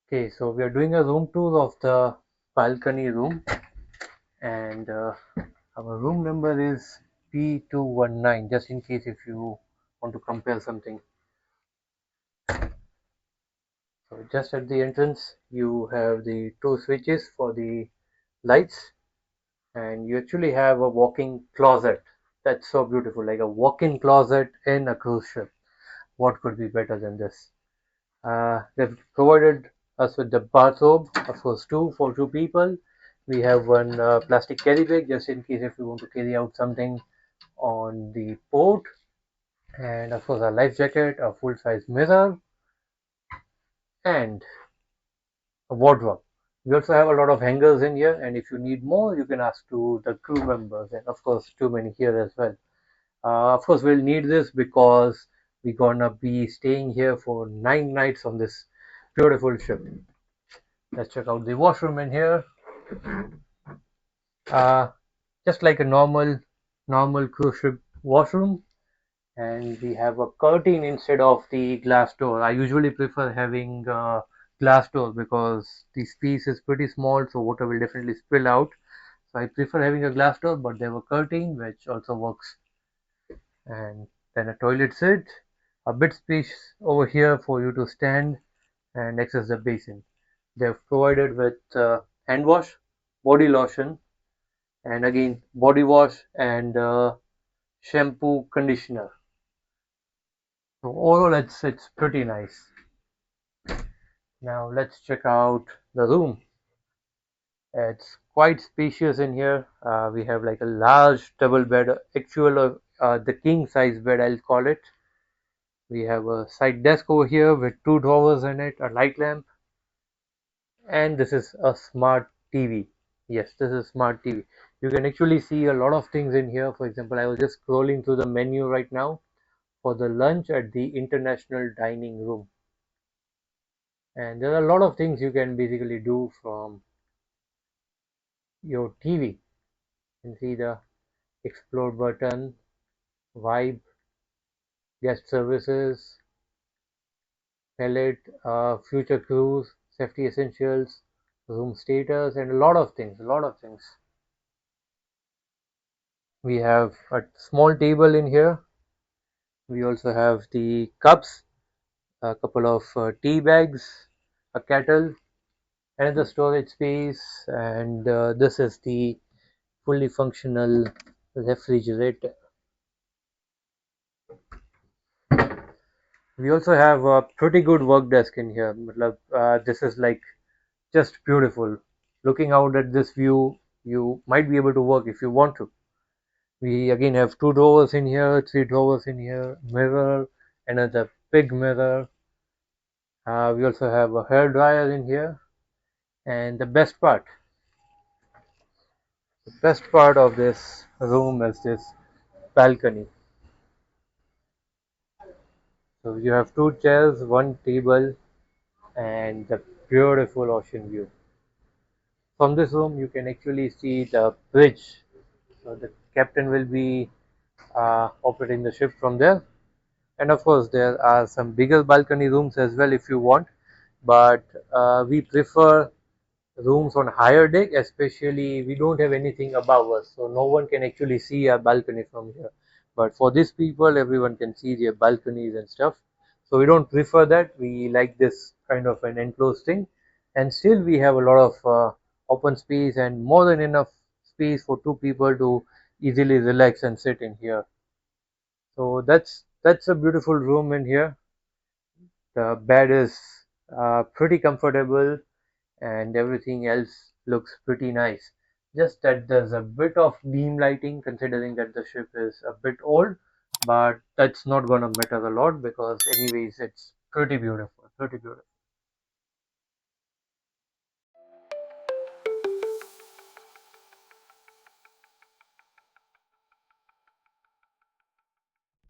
Okay, so we are doing a room tour of the balcony room, and our room number is P219, just in case if you want to compare something. So just at the entrance, you have the two switches for the lights, and you actually have a walk-in closet. That's so beautiful, like a walk-in closet in a cruise ship. What could be better than this? They've provided us with the bathrobe, of course, two for two people. We have one plastic carry bag just in case if we want to carry out something on the port, and of course, a life jacket, a full size mirror, and a wardrobe. We also have a lot of hangers in here, and if you need more, you can ask to the crew members, and of course, too many here as well. Of course, we'll need this because we're gonna be staying here for 9 nights on this beautiful ship. Let's check out the washroom in here. Uh, just like a normal cruise ship washroom, and we have a curtain instead of the glass door. I usually prefer having glass door because the space is pretty small, so water will definitely spill out. So I prefer having a glass door, but they have a curtain which also works. And then a toilet seat, a bit space over here for you to stand and access the basin. They have provided with hand wash, body lotion, and again body wash and shampoo conditioner. So overall it's pretty nice. Now let's check out the room. It's quite spacious in here. We have like a large double bed, actual the king size bed I'll call it. We have a side desk over here with two drawers in it, a light lamp, and this is a smart TV. Yes, this is smart TV. You can actually see a lot of things in here. For example, I was just scrolling through the menu right now for the lunch at the international dining room, and there are a lot of things you can basically do from your TV. You can see the explore button, vibe, guest services, palette, future cruise, safety essentials, room status, and a lot of things. We have a small table in here. We also have the cups, a couple of tea bags, a kettle, another storage space, and this is the fully functional refrigerator. We also have a pretty good work desk in here. This is like just beautiful. Looking out at this view, you might be able to work if you want to. We again have two drawers in here, three drawers in here, mirror, another big mirror. We also have a hair dryer in here, and the best part of this room is this balcony. So you have two chairs, one table, and the beautiful ocean view. From this room, you can actually see the bridge. So the captain will be operating the ship from there. And of course, there are some bigger balcony rooms as well if you want. But we prefer rooms on higher deck, especially we don't have anything above us, so no one can actually see our balcony from here. But for these people, everyone can see their balconies and stuff. So we don't prefer that. We like this kind of an enclosed thing, and still we have a lot of open space and more than enough space for two people to easily relax and sit in here. So that's a beautiful room in here. The bed is pretty comfortable and everything else looks pretty nice. Just that there's a bit of dim lighting considering that the ship is a bit old, but that's not gonna matter a lot because anyways it's pretty beautiful, pretty beautiful.